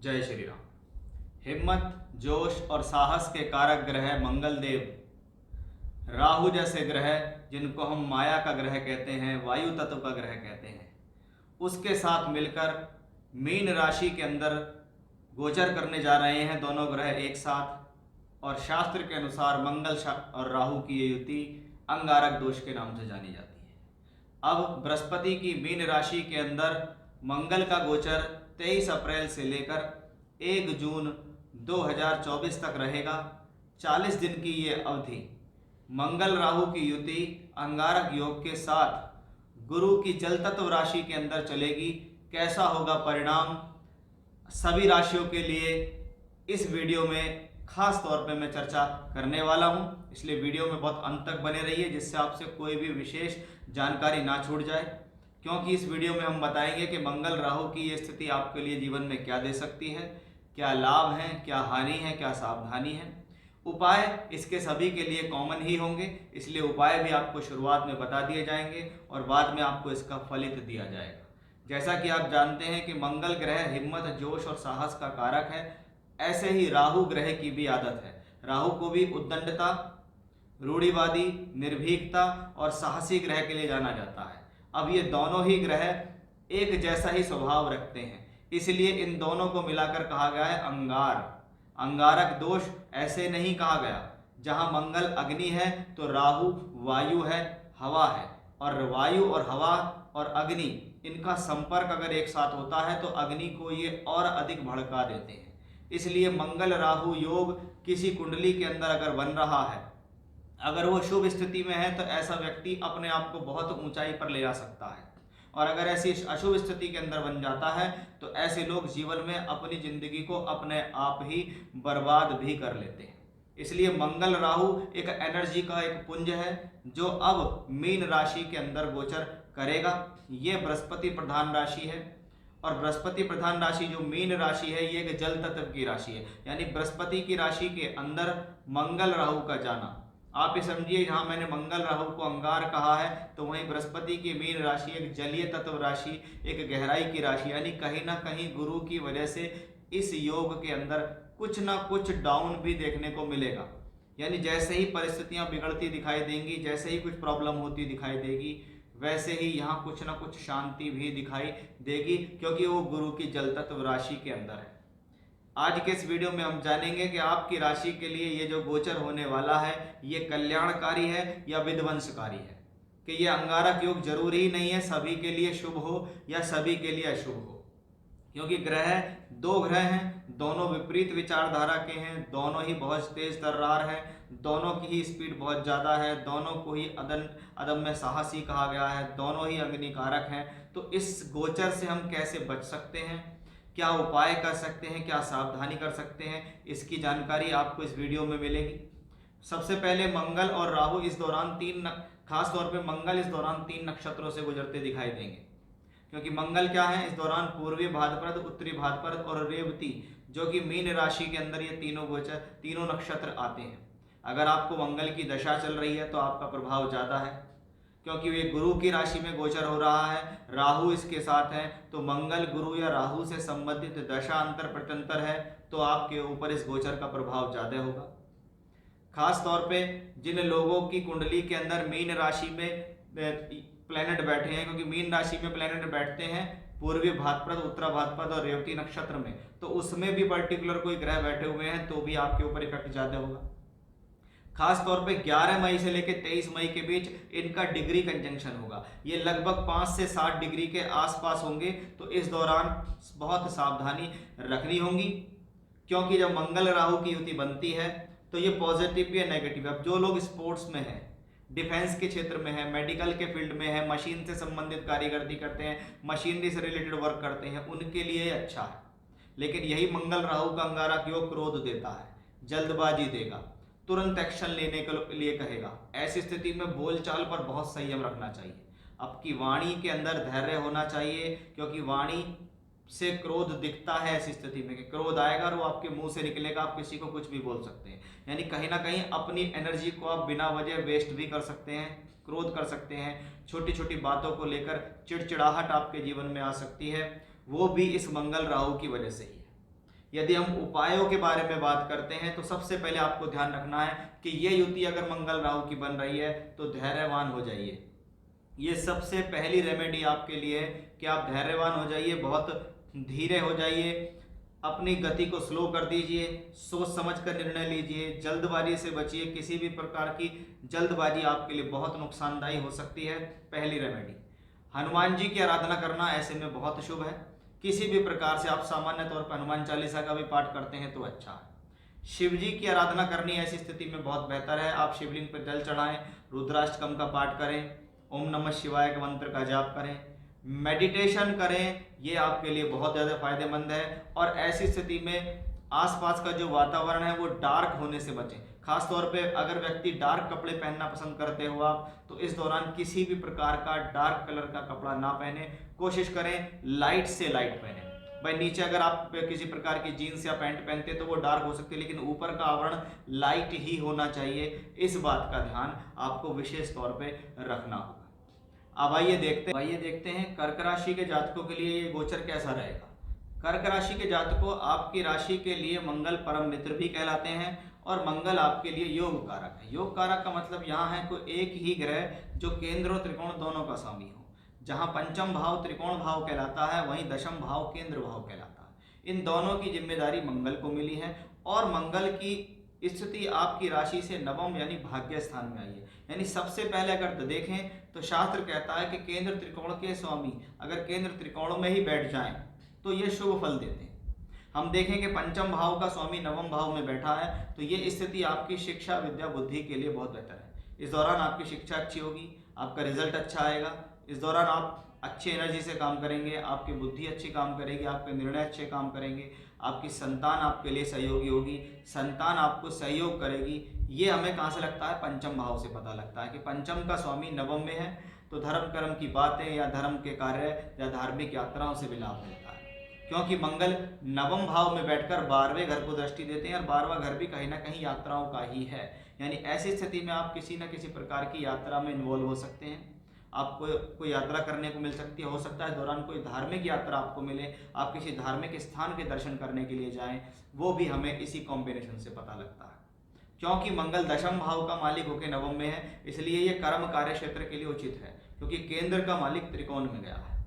जय श्री राम। हिम्मत, जोश और साहस के कारक ग्रह मंगल देव राहु जैसे ग्रह, जिनको हम माया का ग्रह कहते हैं, वायु तत्व का ग्रह कहते हैं, उसके साथ मिलकर मीन राशि के अंदर गोचर करने जा रहे हैं दोनों ग्रह एक साथ। और शास्त्र के अनुसार मंगल और राहु की ये युति अंगारक दोष के नाम से जानी जाती है। अब बृहस्पति की मीन राशि के अंदर मंगल का गोचर 23 अप्रैल से लेकर 1 जून 2024 तक रहेगा। 40 दिन की ये अवधि मंगल राहु की युति अंगारक योग के साथ गुरु की जल तत्व राशि के अंदर चलेगी। कैसा होगा परिणाम सभी राशियों के लिए इस वीडियो में खास तौर पे मैं चर्चा करने वाला हूं, इसलिए वीडियो में बहुत अंत तक बने रहिए, जिससे आपसे कोई भी विशेष जानकारी ना छूट जाए। क्योंकि इस वीडियो में हम बताएंगे कि मंगल राहु की ये स्थिति आपके लिए जीवन में क्या दे सकती है, क्या लाभ हैं, क्या हानि है, क्या सावधानी है। उपाय इसके सभी के लिए कॉमन ही होंगे, इसलिए उपाय भी आपको शुरुआत में बता दिए जाएंगे और बाद में आपको इसका फलित दिया जाएगा। जैसा कि आप जानते हैं कि मंगल ग्रह हिम्मत, जोश और साहस का कारक है, ऐसे ही राहु ग्रह की भी आदत है। राहु को भी उद्दंडता, रूढ़िवादी, निर्भीकता और साहसी ग्रह के लिए जाना जाता है। अब ये दोनों ही ग्रह एक जैसा ही स्वभाव रखते हैं, इसलिए इन दोनों को मिलाकर कहा गया है अंगार। अंगारक दोष ऐसे नहीं कहा गया। जहां मंगल अग्नि है तो राहु वायु है, हवा है, और वायु और हवा और अग्नि इनका संपर्क अगर एक साथ होता है तो अग्नि को ये और अधिक भड़का देते हैं। इसलिए मंगल राहु योग किसी कुंडली के अंदर अगर बन रहा है, अगर वो शुभ स्थिति में है, तो ऐसा व्यक्ति अपने आप को बहुत ऊंचाई पर ले जा सकता है। और अगर ऐसी अशुभ स्थिति के अंदर बन जाता है तो ऐसे लोग जीवन में अपनी जिंदगी को अपने आप ही बर्बाद भी कर लेते हैं। इसलिए मंगल राहु एक एनर्जी का एक पुंज है जो अब मीन राशि के अंदर गोचर करेगा। ये बृहस्पति प्रधान राशि है, और बृहस्पति प्रधान राशि जो मीन राशि है ये एक जल तत्व की राशि है। यानी बृहस्पति की राशि के अंदर मंगल राहु का जाना, आप ये समझिए, जहां मैंने मंगल राहु को अंगार कहा है तो वहीं बृहस्पति की मीन राशि एक जलीय तत्व राशि, एक गहराई की राशि, यानी कहीं ना कहीं गुरु की वजह से इस योग के अंदर कुछ ना कुछ डाउन भी देखने को मिलेगा। यानी जैसे ही परिस्थितियां बिगड़ती दिखाई देंगी, जैसे ही कुछ प्रॉब्लम होती दिखाई देगी, वैसे ही यहाँ कुछ ना कुछ शांति भी दिखाई देगी, क्योंकि वो गुरु की जल तत्व राशि के अंदर है। आज के इस वीडियो में हम जानेंगे कि आपकी राशि के लिए ये जो गोचर होने वाला है ये कल्याणकारी है या विध्वंसकारी है। कि ये अंगारक योग जरूरी ही नहीं है सभी के लिए शुभ हो या सभी के लिए अशुभ हो, क्योंकि ग्रह दो ग्रह हैं, दोनों विपरीत विचारधारा के हैं, दोनों ही बहुत तेज तर्रार हैं, दोनों की ही स्पीड बहुत ज़्यादा है, दोनों को ही अदम्य साहसी कहा गया है, दोनों ही अग्निकारक हैं। तो इस गोचर से हम कैसे बच सकते हैं, क्या उपाय कर सकते हैं, क्या सावधानी कर सकते हैं, इसकी जानकारी आपको इस वीडियो में मिलेगी। सबसे पहले मंगल और राहु इस दौरान खास तौर पे मंगल इस दौरान 3 नक्षत्रों से गुजरते दिखाई देंगे। क्योंकि मंगल क्या है, इस दौरान पूर्वी भाद्रपद, उत्तरी भाद्रपद और रेवती, जो कि मीन राशि के अंदर ये तीनों नक्षत्र आते हैं। अगर आपको मंगल की दशा चल रही है तो आपका प्रभाव ज़्यादा है, क्योंकि वे गुरु की राशि में गोचर हो रहा है, राहु इसके साथ है, तो मंगल गुरु या राहु से संबंधित दशा अंतर प्रत्यंतर है, तो आपके ऊपर इस गोचर का प्रभाव ज़्यादा होगा। खास तौर पे जिन लोगों की कुंडली के अंदर मीन राशि में प्लैनेट बैठे हैं, क्योंकि मीन राशि में प्लैनेट बैठते हैं पूर्वी भाद्रपद, उत्तरा भाद्रपद और रेवती नक्षत्र में, तो उसमें भी पर्टिकुलर कोई ग्रह बैठे हुए हैं तो भी आपके ऊपर इफेक्ट ज़्यादा होगा। खास तौर पे 11 मई से लेकर 23 मई के बीच इनका डिग्री कंजंक्शन होगा। ये लगभग 5 से 7 डिग्री के आसपास होंगे, तो इस दौरान बहुत सावधानी रखनी होगी, क्योंकि जब मंगल राहु की युति बनती है तो ये पॉजिटिव या नेगेटिव। अब जो लोग स्पोर्ट्स में हैं, डिफेंस के क्षेत्र में है, मेडिकल के फील्ड में है, मशीन से संबंधित कारीगर्दी करते हैं, मशीनरी से रिलेटेड वर्क करते हैं, उनके लिए अच्छा है। लेकिन यही मंगल राहु का अंगारक योग क्रोध देता है, जल्दबाजी देगा, तुरंत एक्शन लेने के लिए कहेगा। ऐसी स्थिति में बोलचाल पर बहुत संयम रखना चाहिए। आपकी वाणी के अंदर धैर्य होना चाहिए, क्योंकि वाणी से क्रोध दिखता है ऐसी स्थिति में कि क्रोध आएगा और वो आपके मुंह से निकलेगा, आप किसी को कुछ भी बोल सकते हैं। यानी कहीं ना कहीं अपनी एनर्जी को आप बिना वजह वेस्ट भी कर सकते हैं, क्रोध कर सकते हैं, छोटी छोटी बातों को लेकर चिड़चिड़ाहट आपके जीवन में आ सकती है, वो भी इस मंगल राहु की वजह से ही है। यदि हम उपायों के बारे में बात करते हैं तो सबसे पहले आपको ध्यान रखना है कि ये युति अगर मंगल राहु की बन रही है तो धैर्यवान हो जाइए। ये सबसे पहली रेमेडी आपके लिए है कि आप धैर्यवान हो जाइए, बहुत धीरे हो जाइए, अपनी गति को स्लो कर दीजिए, सोच समझ कर निर्णय लीजिए, जल्दबाजी से बचिए। किसी भी प्रकार की जल्दबाजी आपके लिए बहुत नुकसानदायी हो सकती है। पहली रेमेडी, हनुमान जी की आराधना करना ऐसे में बहुत शुभ है। किसी भी प्रकार से आप सामान्य तौर पर हनुमान चालीसा का भी पाठ करते हैं तो अच्छा है। शिव जी की आराधना करनी ऐसी स्थिति में बहुत बेहतर है। आप शिवलिंग पर जल चढ़ाएं, रुद्राष्टकम का पाठ करें, ओम नमः शिवाय के मंत्र का जाप करें, मेडिटेशन करें, ये आपके लिए बहुत ज़्यादा फायदेमंद है। और ऐसी स्थिति में आसपास का जो वातावरण है वो डार्क होने से बचें। खास तौर पे अगर व्यक्ति डार्क कपड़े पहनना पसंद करते हो आप, तो इस दौरान किसी भी प्रकार का डार्क कलर का कपड़ा ना पहने, कोशिश करें लाइट से लाइट पहने। भाई नीचे अगर आप किसी प्रकार की जीन्स या पैंट पहनते तो वो डार्क हो सकती है, लेकिन ऊपर का आवरण लाइट ही होना चाहिए। इस बात का ध्यान आपको विशेष तौर पे रखना होगा। अब आइए देखते हैं कर्क राशि के जातकों के लिए ये गोचर कैसा रहेगा। कर्क राशि के जातकों, आपकी राशि के लिए मंगल परम मित्र भी कहलाते हैं और मंगल आपके लिए योग कारक है। योग कारक का मतलब यहाँ है कोई एक ही ग्रह जो केंद्र और त्रिकोण दोनों का स्वामी हो। जहाँ पंचम भाव त्रिकोण भाव कहलाता है, वहीं दशम भाव केंद्र भाव कहलाता है। इन दोनों की जिम्मेदारी मंगल को मिली है और मंगल की स्थिति आपकी राशि से नवम यानी भाग्य स्थान में आई है। यानी सबसे पहले अगर देखें तो शास्त्र कहता है कि केंद्र त्रिकोण के स्वामी अगर केंद्र त्रिकोण में ही बैठ जाएं तो ये शुभ फल देते हैं। हम देखें कि पंचम भाव का स्वामी नवम भाव में बैठा है तो ये स्थिति आपकी शिक्षा विद्या बुद्धि के लिए बहुत बेहतर है। इस दौरान आपकी शिक्षा अच्छी होगी, आपका रिजल्ट अच्छा आएगा। इस दौरान आप अच्छी एनर्जी से काम करेंगे, आपकी बुद्धि अच्छी काम करेगी, आपके निर्णय अच्छे काम करेंगे, आपकी संतान आपके लिए सहयोगी होगी, संतान आपको सहयोग करेगी। ये हमें कहाँ से लगता है? पंचम भाव से पता लगता है कि पंचम का स्वामी नवम में है तो धर्म कर्म की बातें या धर्म के कार्य या धार्मिक यात्राओं से भी लाभ मिलता है, क्योंकि मंगल नवम भाव में बैठकर 12वें घर को दृष्टि देते हैं और 12वां घर भी कहीं ना कहीं यात्राओं का ही है। यानी ऐसी स्थिति में आप किसी न किसी प्रकार की यात्रा में इन्वॉल्व हो सकते हैं। आपको कोई यात्रा करने को मिल सकती है, हो सकता है दौरान कोई धार्मिक यात्रा आपको मिले, आप किसी धार्मिक स्थान के दर्शन करने के लिए जाएं, वो भी हमें इसी कॉम्बिनेशन से पता लगता है। क्योंकि मंगल दशम भाव का मालिक होकर नवम में है, इसलिए ये कर्म कार्य क्षेत्र के लिए उचित है, क्योंकि केंद्र का मालिक त्रिकोण में गया है।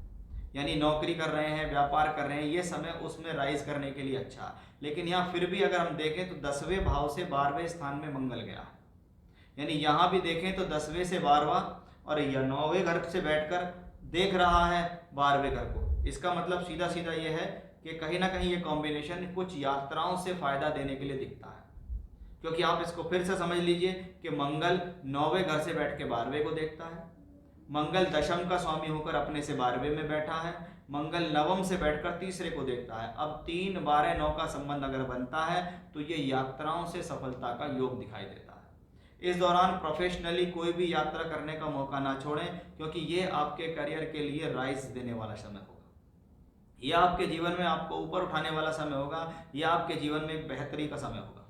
यानी नौकरी कर रहे हैं, व्यापार कर रहे हैं, ये समय उसमें राइज करने के लिए अच्छा है। लेकिन यहाँ फिर भी अगर हम देखें तो 10वें भाव से 12वें स्थान में मंगल गया है। यानी यहाँ भी देखें तो 10वें से 12वां और यह 9वें घर से बैठकर देख रहा है 12वें घर को। इसका मतलब सीधा सीधा ये है कि कहीं ना कहीं ये कॉम्बिनेशन कुछ यात्राओं से फायदा देने के लिए दिखता है। क्योंकि आप इसको फिर से समझ लीजिए कि मंगल 9वें घर से बैठ के 12वें को देखता है, मंगल दशम का स्वामी होकर अपने से 12वें में बैठा है, मंगल नवम से बैठकर तीसरे को देखता है। अब 3 12 9 का संबंध अगर बनता है तो ये यात्राओं से सफलता का योग दिखाई देता है। इस दौरान प्रोफेशनली कोई भी यात्रा करने का मौका ना छोड़ें, क्योंकि ये आपके करियर के लिए राइज देने वाला समय होगा। यह आपके जीवन में आपको ऊपर उठाने वाला समय होगा, यह आपके जीवन में एक बेहतरी का समय होगा।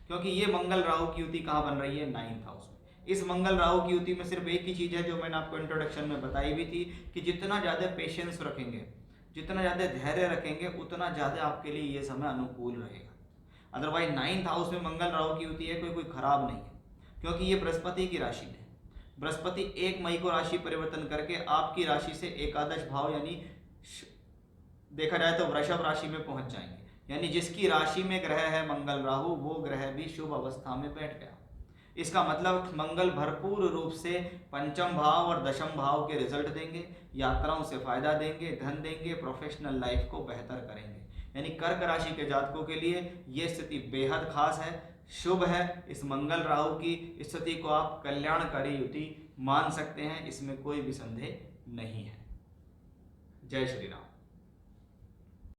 क्योंकि ये मंगल राहु की युति कहाँ बन रही है? 9th हाउस में। इस मंगल राहु की युति में सिर्फ एक ही चीज़ है जो मैंने आपको इंट्रोडक्शन में बताई भी थी कि जितना ज़्यादा पेशेंस रखेंगे, जितना ज़्यादा धैर्य रखेंगे, उतना ज़्यादा आपके लिए ये समय अनुकूल रहेगा। अदरवाइज 9th हाउस में मंगल राहु की युति है, कोई खराब नहीं है, क्योंकि ये बृहस्पति की राशि है। बृहस्पति 1 मई को राशि परिवर्तन करके आपकी राशि से एकादश भाव यानी देखा जाए तो वृषभ राशि में पहुंच जाएंगे। यानी जिसकी राशि में ग्रह है मंगल राहु, वो ग्रह भी शुभ अवस्था में बैठ गया। इसका मतलब मंगल भरपूर रूप से पंचम भाव और दशम भाव के रिजल्ट देंगे, यात्राओं से फायदा देंगे, धन देंगे, प्रोफेशनल लाइफ को बेहतर करेंगे। यानी कर्क राशि के जातकों के लिए ये स्थिति बेहद खास है, शुभ है। इस मंगल राहु की स्थिति को आप कल्याणकारी युति मान सकते हैं, इसमें कोई भी संदेह नहीं है। जय श्री राम।